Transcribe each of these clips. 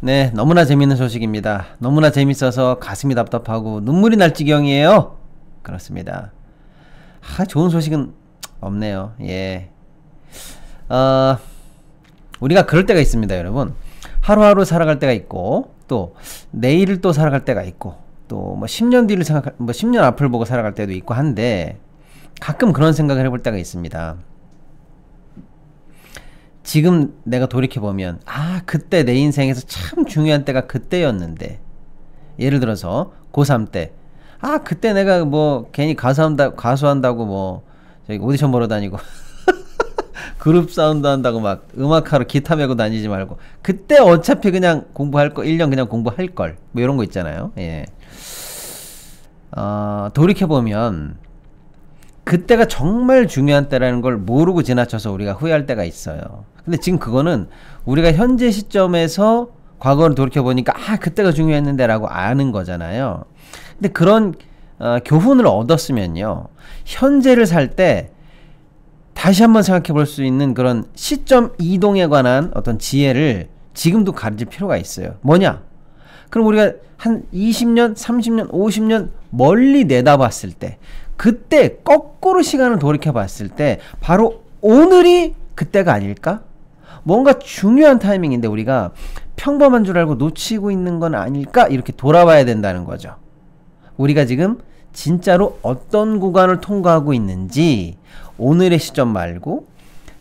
네, 너무나 재밌는 소식입니다. 너무나 재밌어서 가슴이 답답하고 눈물이 날 지경이에요. 그렇습니다. 좋은 소식은 없네요. 예. 우리가 그럴 때가 있습니다, 여러분. 하루하루 살아갈 때가 있고, 또 내일을 또 살아갈 때가 있고, 또 뭐 10년 뒤를 10년 앞을 보고 살아갈 때도 있고 한데, 가끔 그런 생각을 해볼 때가 있습니다. 지금 내가 돌이켜보면 그때 내 인생에서 참 중요한 때가 그때였는데, 예를 들어서 고3 때 그때 내가 뭐 괜히 가수한다고 뭐 저기 오디션 보러 다니고 그룹 사운드 한다고 막 음악하러 기타 메고 다니지 말고 그때 어차피 그냥 공부할 거 1년 그냥 공부할 걸 뭐 이런 거 있잖아요. 예. 돌이켜보면 그때가 정말 중요한 때라는 걸 모르고 지나쳐서 우리가 후회할 때가 있어요. 근데 지금 그거는 우리가 현재 시점에서 과거를 돌이켜보니까 그때가 중요했는데 라고 아는 거잖아요. 근데 그런 교훈을 얻었으면요, 현재를 살 때 다시 한번 생각해 볼 수 있는 그런 시점 이동에 관한 어떤 지혜를 지금도 가질 필요가 있어요. 뭐냐? 그럼 우리가 한 20년, 30년, 50년 멀리 내다봤을 때, 그때 거꾸로 시간을 돌이켜 봤을 때 바로 오늘이 그때가 아닐까? 뭔가 중요한 타이밍인데 우리가 평범한 줄 알고 놓치고 있는 건 아닐까? 이렇게 돌아봐야 된다는 거죠. 우리가 지금 진짜로 어떤 구간을 통과하고 있는지 오늘의 시점 말고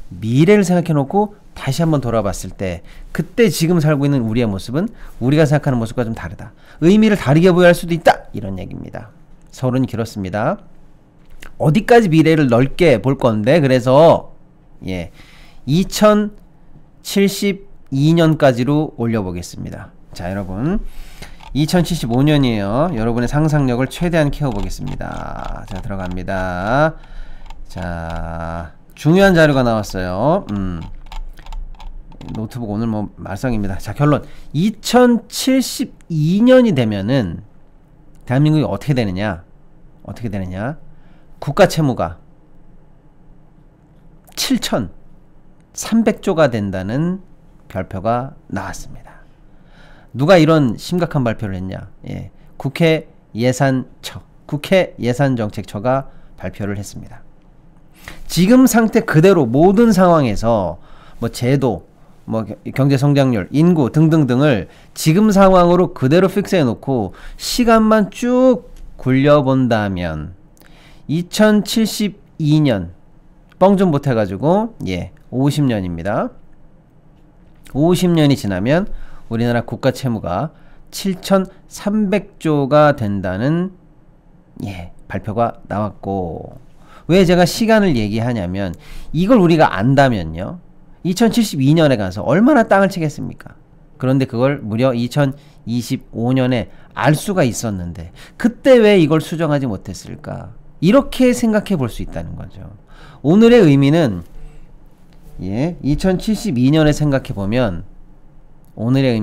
미래를 생각해 놓고 다시 한번 돌아봤을 때 그때 지금 살고 있는 우리의 모습은 우리가 생각하는 모습과 좀 다르다. 의미를 다르게 부여할 수도 있다. 이런 얘기입니다. 서론이 길었습니다. 어디까지 미래를 넓게 볼 건데, 그래서 2072년까지로 올려보겠습니다. 자, 여러분 2075년이에요. 여러분의 상상력을 최대한 키워보겠습니다. 자, 들어갑니다. 자, 중요한 자료가 나왔어요. 노트북 오늘 뭐 말썽입니다. 자, 결론. 2072년이 되면은 대한민국이 어떻게 되느냐? 국가 채무가 7,300조가 된다는 발표가 나왔습니다. 누가 이런 심각한 발표를 했냐? 국회 예산정책처가 발표를 했습니다. 지금 상태 그대로 모든 상황에서 뭐 제도, 뭐 경제 성장률, 인구 등등등을 지금 상황으로 그대로 픽스해 놓고 시간만 쭉 굴려본다면 2072년 뻥 좀 못해가지고 50년입니다. 50년이 지나면 우리나라 국가 채무가 7,300조가 된다는 발표가 나왔고, 왜 제가 시간을 얘기하냐면 이걸 우리가 안다면요, 2072년에 가서 얼마나 땅을 치겠습니까? 그런데 그걸 무려 2025년에 알 수가 있었는데 그때 왜 이걸 수정하지 못했을까? 이렇게 생각해 볼 수 있다는 거죠. 오늘의 의미는 2072년에 생각해 보면 오늘의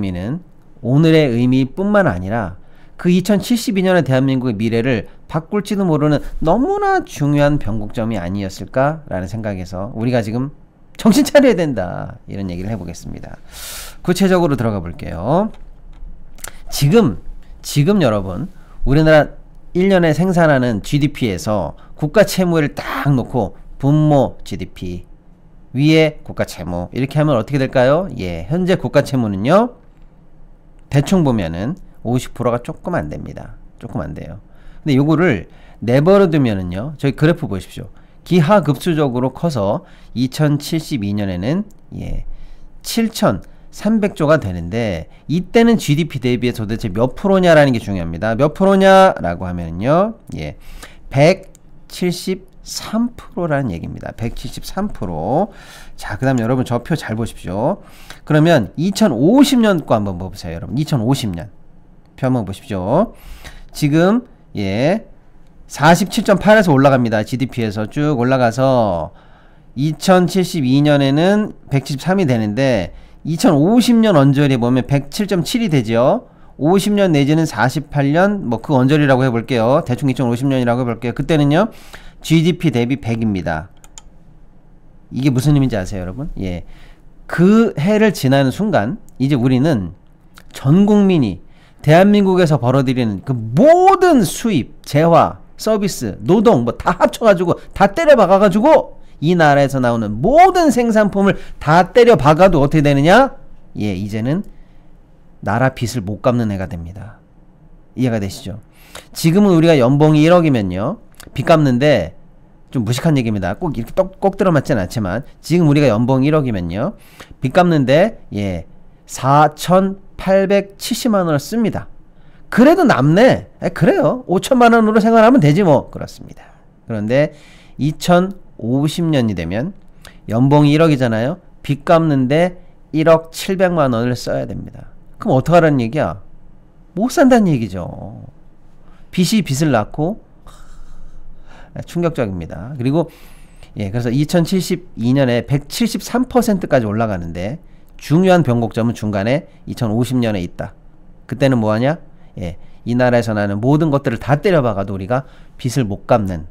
의미뿐만 아니라 그 2072년의 대한민국의 미래를 바꿀지도 모르는 너무나 중요한 변곡점이 아니었을까라는 생각에서 우리가 지금 정신 차려야 된다, 이런 얘기를 해보겠습니다. 구체적으로 들어가 볼게요. 지금 여러분, 우리나라 1년에 생산하는 GDP에서 국가 채무를 딱 놓고 분모 GDP 위에 국가 채무 이렇게 하면 어떻게 될까요? 현재 국가 채무는요, 대충 보면은 50%가 조금 안 됩니다. 조금 안 돼요. 근데 요거를 내버려 두면은요, 저희 그래프 보십시오. 기하급수적으로 커서 2072년에는 7,300조가 되는데, 이때는 GDP 대비해 도대체 몇 프로냐라는 게 중요합니다. 몇 프로냐라고 하면요, 173%라는 얘기입니다. 173%. 자, 그 다음 여러분 저 표 잘 보십시오. 그러면 2050년 거 한번 보세요, 여러분. 2050년 표 한번 보십시오. 지금 47.8에서 올라갑니다. GDP에서 쭉 올라가서 2072년에는 173이 되는데 2050년 언저리에 보면 107.7이 되죠. 50년 내지는 48년 뭐 그 언저리라고 해볼게요. 대충 2050년이라고 해볼게요. 그때는요, GDP 대비 100입니다. 이게 무슨 의미인지 아세요, 여러분? 그 해를 지나는 순간 이제 우리는 전 국민이 대한민국에서 벌어들이는 그 모든 수입, 재화, 서비스, 노동 뭐 다 합쳐가지고 다 때려 박아가지고 이 나라에서 나오는 모든 생산품을 다 때려 박아도 어떻게 되느냐? 예, 이제는 나라 빚을 못 갚는 애가 됩니다. 이해가 되시죠? 지금은 우리가 연봉이 1억이면요. 빚 갚는데 좀 무식한 얘기입니다. 꼭 이렇게 꼭 들어맞진 않지만 지금 우리가 연봉 1억이면요. 빚 갚는데 예, 4,870만 원을 씁니다. 그래도 남네. 그래요. 5천만 원으로 생활하면 되지 뭐. 그렇습니다. 그런데 2050년이 되면 연봉이 1억이잖아요. 빚 갚는데 1억 700만 원을 써야 됩니다. 그럼 어떡하라는 얘기야? 못 산다는 얘기죠. 빚이 빚을 낳고 충격적입니다. 그리고 예, 그래서 2072년에 173%까지 올라가는데 중요한 변곡점은 중간에 2050년에 있다. 그때는 뭐하냐? 예, 이 나라에서 나는 모든 것들을 다 때려박아도 우리가 빚을 못 갚는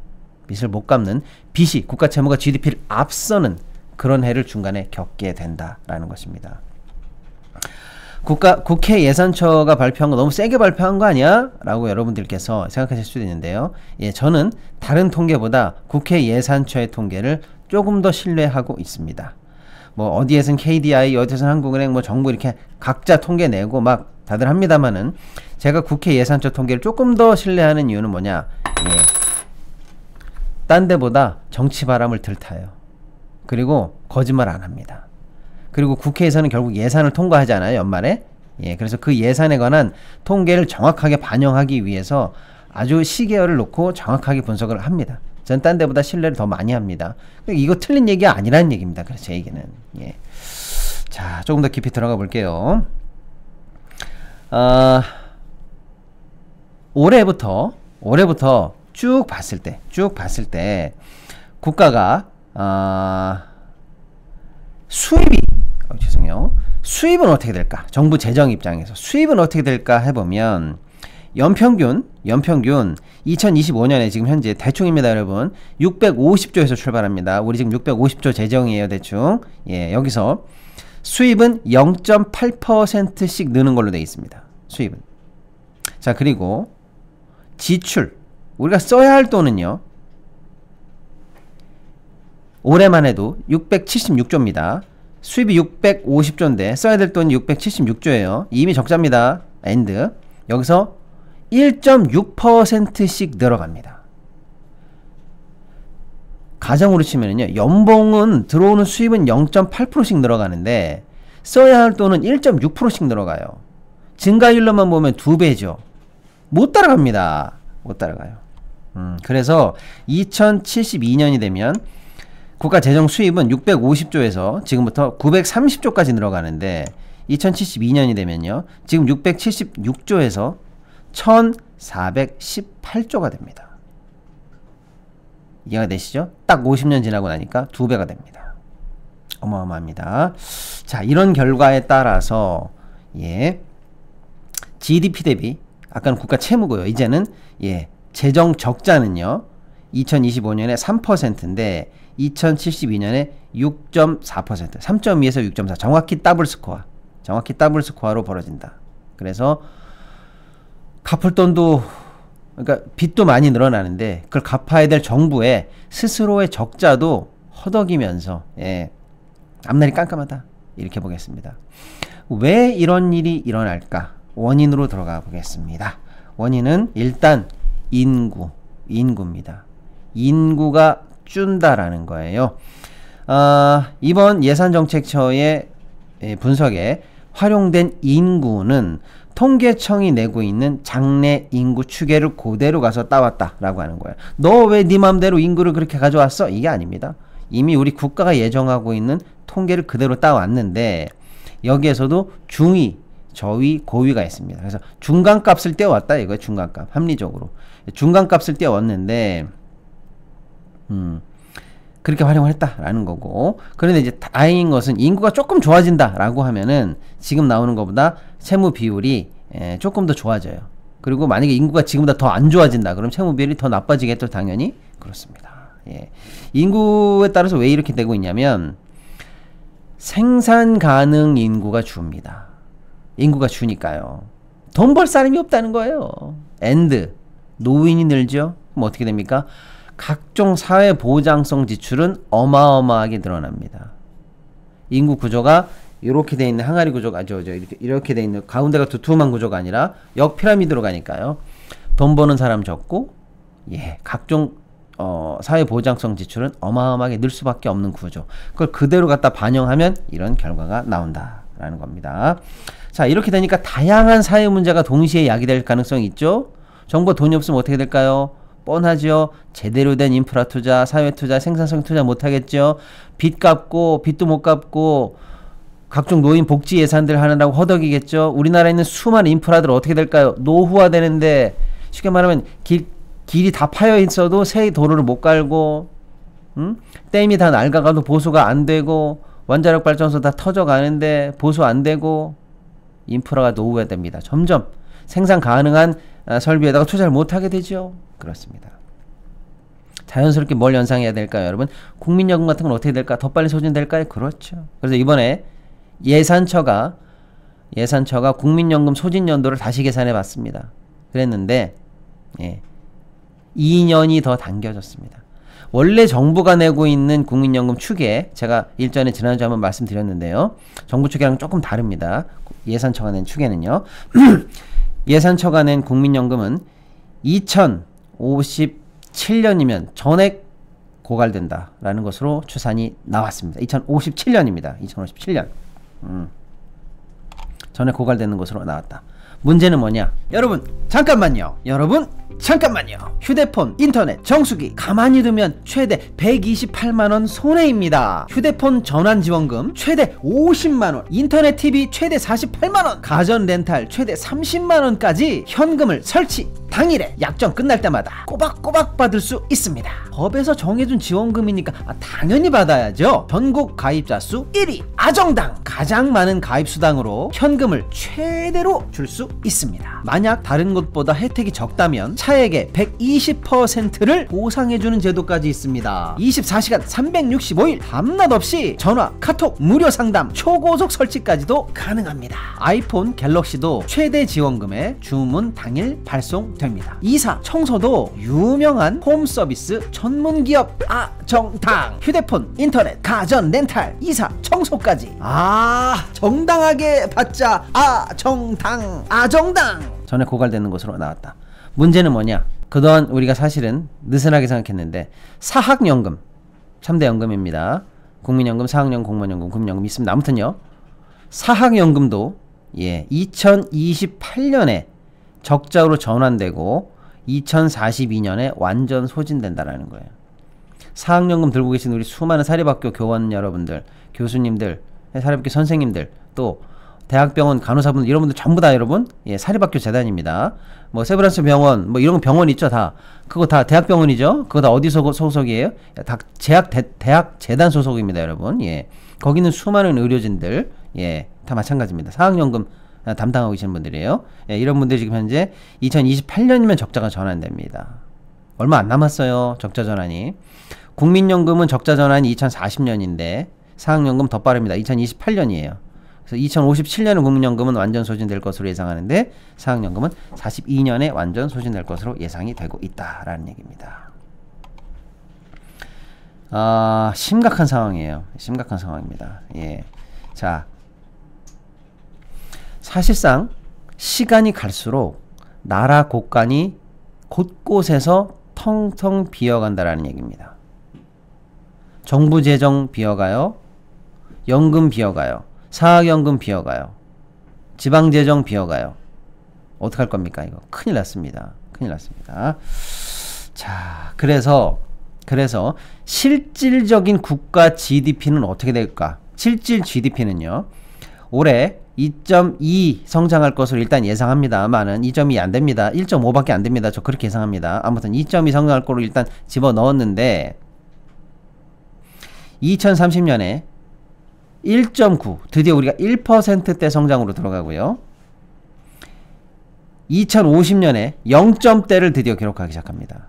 빚이 국가 채무가 GDP를 앞서는 그런 해를 중간에 겪게 된다라는 것입니다. 국회 예산처가 발표한 거 너무 세게 발표한 거 아니야? 라고 여러분들께서 생각하실 수도 있는데요. 예, 저는 다른 통계보다 국회 예산처의 통계를 조금 더 신뢰하고 있습니다. 뭐 어디에선 KDI, 어디에선 한국은행, 뭐 정부 이렇게 각자 통계 내고 막 다들 합니다만은 제가 국회 예산처 통계를 조금 더 신뢰하는 이유는 뭐냐? 예, 딴 데보다 정치 바람을 덜 타요. 그리고 거짓말 안 합니다. 그리고 국회에서는 결국 예산을 통과하잖아요, 연말에. 예, 그래서 그 예산에 관한 통계를 정확하게 반영하기 위해서 아주 시계열을 놓고 정확하게 분석을 합니다. 전 딴 데보다 신뢰를 더 많이 합니다. 이거 틀린 얘기가 아니라는 얘기입니다. 그래서 제 얘기는. 예. 자, 조금 더 깊이 들어가 볼게요. 올해부터 쭉 봤을 때 국가가 수입은 어떻게 될까? 정부 재정 입장에서 수입은 어떻게 될까 해보면 연평균 2025년에 지금 현재 대충입니다, 여러분. 650조에서 출발합니다. 우리 지금 650조 재정이에요, 대충. 예, 여기서 수입은 0.8%씩 느는 걸로 되어 있습니다. 수입은. 자, 그리고 지출. 우리가 써야 할 돈은요. 올해만 해도 676조입니다. 수입이 650조인데 써야 될 돈이 676조예요. 이미 적자입니다. 엔드. 여기서 1.6%씩 늘어갑니다. 가정으로 치면은요. 연봉은 들어오는 수입은 0.8%씩 늘어가는데 써야 할 돈은 1.6%씩 늘어가요. 증가율로만 보면 2배죠. 못 따라갑니다. 못 따라가요. 그래서 2072년이 되면 국가 재정 수입은 650조에서 지금부터 930조까지 늘어가는데 2072년이 되면요. 지금 676조에서 1418조가 됩니다. 이해가 되시죠? 딱 50년 지나고 나니까 2배가 됩니다. 어마어마합니다. 자, 이런 결과에 따라서 예, GDP 대비 아까는 국가 채무고요. 이제는 예, 재정 적자는요. 2025년에 3%인데 2072년에 6.4%, 3.2에서 6.4, 정확히 더블 스코어로 벌어진다. 그래서 갚을 돈도, 그러니까 빚도 많이 늘어나는데 그걸 갚아야 될 정부의 스스로의 적자도 허덕이면서 예, 앞날이 깜깜하다. 이렇게 보겠습니다. 왜 이런 일이 일어날까? 원인으로 들어가 보겠습니다. 원인은 일단 인구입니다. 인구가 준다라는 거예요. 이번 예산정책처의 분석에 활용된 인구는 통계청이 내고 있는 장래 인구 추계를 그대로 가서 따왔다라고 하는 거예요. 너 왜 네 맘대로 인구를 그렇게 가져왔어? 이게 아닙니다. 이미 우리 국가가 예정하고 있는 통계를 그대로 따왔는데 여기에서도 중위, 저위, 고위가 있습니다. 그래서 중간값을 떼어왔다 이거예요. 중간값. 합리적으로. 중간값을 떼어왔는데 그렇게 활용을 했다라는 거고. 그런데 이제 다행인 것은 인구가 조금 좋아진다라고 하면은 지금 나오는 것보다 채무 비율이 조금 더 좋아져요. 그리고 만약에 인구가 지금보다 더 안 좋아진다 그럼 채무 비율이 더 나빠지겠죠. 당연히 그렇습니다. 예. 인구에 따라서 왜 이렇게 되고 있냐면 생산 가능 인구가 줍니다. 인구가 주니까요. 돈 벌 사람이 없다는 거예요. and 노인이 늘죠. 그럼 어떻게 됩니까? 각종 사회보장성 지출은 어마어마하게 늘어납니다. 인구 구조가 이렇게 돼 있는 항아리 구조가 이렇게 돼 있는 가운데가 두툼한 구조가 아니라 역피라미드로 가니까요. 돈 버는 사람 적고 각종 사회보장성 지출은 어마어마하게 늘 수밖에 없는 구조. 그걸 그대로 갖다 반영하면 이런 결과가 나온다라는 겁니다. 자, 이렇게 되니까 다양한 사회 문제가 동시에 야기될 가능성이 있죠. 정부가 돈이 없으면 어떻게 될까요? 뻔하죠. 제대로 된 인프라 투자, 사회 투자, 생산성 투자 못하겠죠. 빚 갚고 빚도 못 갚고 각종 노인 복지 예산들 하느라고 허덕이겠죠. 우리나라에 있는 수많은 인프라들 어떻게 될까요? 노후화 되는데 쉽게 말하면 길이 다 파여 있어도 새 도로를 못 갈고 댐이 다 낡아가도 보수가 안 되고 원자력 발전소 다 터져가는데 보수 안 되고 인프라가 노후화됩니다. 점점 생산 가능한 설비에다가 투자를 못하게 되죠. 그렇습니다. 자연스럽게 뭘 연상해야 될까요, 여러분? 국민연금 같은 건 어떻게 될까? 더 빨리 소진될까요? 그렇죠. 그래서 이번에 예산처가 국민연금 소진 연도를 다시 계산해 봤습니다. 그랬는데 2년이 더 당겨졌습니다. 원래 정부가 내고 있는 국민연금 추계, 제가 일전에 지난주에 한번 말씀드렸는데요. 정부 추계랑 조금 다릅니다. 예산처가 낸 추계는요. 예산처가 낸 국민연금은 2057년이면 전액 고갈된다라는 것으로 추산이 나왔습니다. 2057년입니다. 2057년. 전액 고갈되는 것으로 나왔다. 문제는 뭐냐? 여러분 잠깐만요. 휴대폰, 인터넷, 정수기 가만히 두면 최대 128만원 손해입니다. 휴대폰 전환지원금 최대 50만원, 인터넷 TV 최대 48만원, 가전 렌탈 최대 30만원까지 현금을 설치 당일에 약정 끝날 때마다 꼬박꼬박 받을 수 있습니다. 법에서 정해준 지원금이니까 당연히 받아야죠. 전국 가입자 수 1위, 아정당 가장 많은 가입수당으로 현금을 최대로 줄 수 있습니다. 만약 다른 곳보다 혜택이 적다면 차액의 120%를 보상해주는 제도까지 있습니다. 24시간 365일 밤낮 없이 전화, 카톡, 무료 상담, 초고속 설치까지도 가능합니다. 아이폰, 갤럭시도 최대 지원금에 주문 당일 발송됩니다. 이사, 청소도 유명한 홈서비스 전문기업 아정당. 휴대폰, 인터넷, 가전, 렌탈, 이사, 청소까지 정당하게 받자. 아정당. 전에 고갈되는 것으로 나왔다. 문제는 뭐냐? 그동안 우리가 사실은 느슨하게 생각했는데 사학연금, 3대 연금입니다. 국민연금, 사학연금, 공무원연금, 국민연금 있습니다. 아무튼요, 사학연금도 2028년에 적자로 전환되고 2042년에 완전 소진된다라는 거예요. 사학연금 들고 계신 우리 수많은 사립학교 교원 여러분들, 교수님들, 사립학교 선생님들, 또 대학병원 간호사분들, 이런 분들 전부 다 여러분 사립학교 재단입니다. 뭐 세브란스 병원 뭐 이런 병원 있죠. 다 그거 다 대학병원이죠. 그거 다 어디 소속이에요? 다 대학 재단 소속입니다, 여러분. 거기는 수많은 의료진들 다 마찬가지입니다. 사학연금 담당하고 계시는 분들이에요. 이런 분들이 지금 현재 2028년이면 적자가 전환됩니다. 얼마 안 남았어요, 적자 전환이. 국민연금은 적자 전환이 2040년인데 사학연금 더 빠릅니다. 2028년이에요. 그래서 2057년에 국민연금은 완전 소진될 것으로 예상하는데 사학연금은 42년에 완전 소진될 것으로 예상이 되고 있다라는 얘기입니다. 심각한 상황이에요. 심각한 상황입니다. 자, 사실상 시간이 갈수록 나라 곳간이 곳곳에서 텅텅 비어간다라는 얘기입니다. 정부 재정 비어가요. 연금 비어가요. 사학연금 비어가요. 지방재정 비어가요. 어떡할 겁니까 이거? 큰일 났습니다. 큰일 났습니다. 자, 그래서 실질적인 국가 GDP는 어떻게 될까? 실질 GDP는요, 올해 2.2 성장할 것으로 일단 예상합니다만은 2.2 안됩니다. 1.5밖에 안됩니다. 저 그렇게 예상합니다. 아무튼 2.2 성장할 거로 일단 집어넣었는데 2030년에 1.9, 드디어 우리가 1%대 성장으로 들어가고요. 2050년에 0점대를 드디어 기록하기 시작합니다.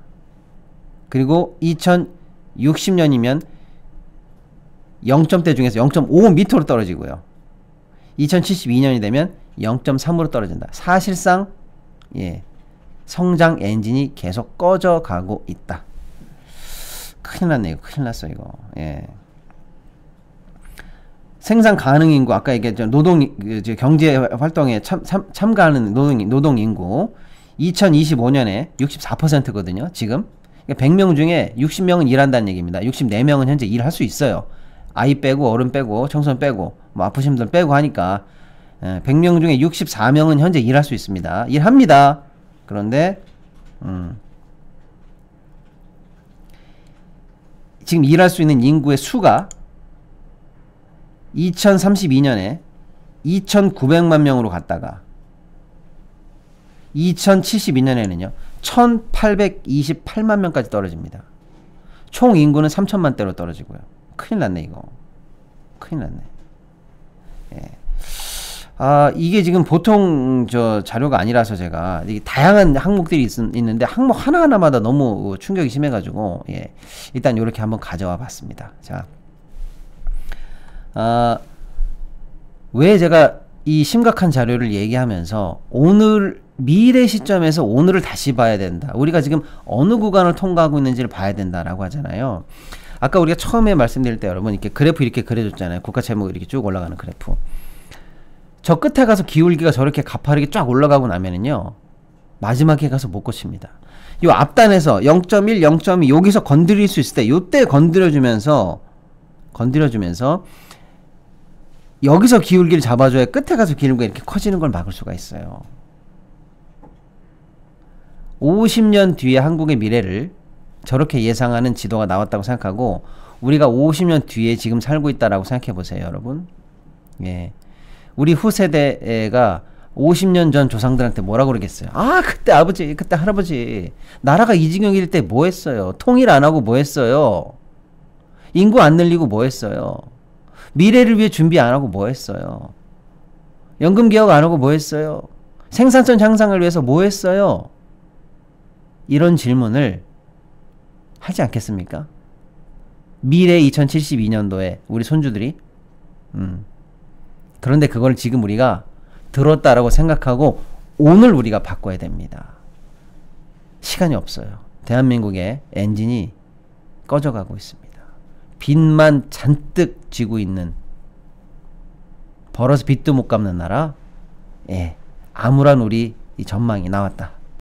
그리고 2060년이면 0점대 중에서 0.5 밑으로 떨어지고요. 2072년이 되면 0.3으로 떨어진다. 사실상 예, 성장 엔진이 계속 꺼져가고 있다. 큰일 났네 이거. 큰일 났어 이거. 예. 생산 가능 인구 아까 얘기했죠. 노동 경제 활동에 참가하는 노동 인구 2025년에 64%거든요. 지금 100명 중에 60명은 일한다는 얘기입니다. 64명은 현재 일할 수 있어요. 아이 빼고 어른 빼고 청소년 빼고 뭐 아프신 분들 빼고 하니까 100명 중에 64명은 현재 일할 수 있습니다. 일합니다. 그런데 지금 일할 수 있는 인구의 수가 2032년에 2,900만 명으로 갔다가 2072년에는요 1,828만 명까지 떨어집니다. 총 인구는 3천만 대로 떨어지고요. 큰일 났네 이거. 큰일 났네. 예. 아 이게 지금 보통 저 자료가 아니라서 제가 이게 다양한 항목들이 있는데 항목 하나하나마다 너무 충격이 심해가지고 예. 일단 이렇게 한번 가져와 봤습니다. 자, 왜 제가 이 심각한 자료를 얘기하면서 오늘 미래 시점에서 오늘을 다시 봐야 된다. 우리가 지금 어느 구간을 통과하고 있는지를 봐야 된다라고 하잖아요. 아까 우리가 처음에 말씀드릴 때 여러분 이렇게 그래프 이렇게 그려줬잖아요. 국가 채무가 이렇게 쭉 올라가는 그래프. 저 끝에 가서 기울기가 저렇게 가파르게 쫙 올라가고 나면은요 마지막에 가서 못 고칩니다. 요 앞단에서 0.1, 0.2 여기서 건드릴 수 있을 때 요때 건드려주면서 여기서 기울기를 잡아줘야 끝에 가서 기울기가 이렇게 커지는 걸 막을 수가 있어요. 50년 뒤에 한국의 미래를 저렇게 예상하는 지도가 나왔다고 생각하고 우리가 50년 뒤에 지금 살고 있다라고 생각해 보세요, 여러분. 예. 우리 후세대가 50년 전 조상들한테 뭐라고 그러겠어요? 아, 그때 아버지, 그때 할아버지, 나라가 이 지경일 때 뭐 했어요? 통일 안 하고 뭐 했어요? 인구 안 늘리고 뭐 했어요? 미래를 위해 준비 안 하고 뭐 했어요? 연금 개혁 안 하고 뭐 했어요? 생산성 향상을 위해서 뭐 했어요? 이런 질문을 하지 않겠습니까? 미래 2072년도에 우리 손주들이 그런데 그걸 지금 우리가 들었다라고 생각하고 오늘 우리가 바꿔야 됩니다. 시간이 없어요. 대한민국의 엔진이 꺼져가고 있습니다. 빚만 잔뜩 지고 있는 벌어서 빚도 못 갚는 나라. 예, 암울한 우리 이 전망이 나왔다.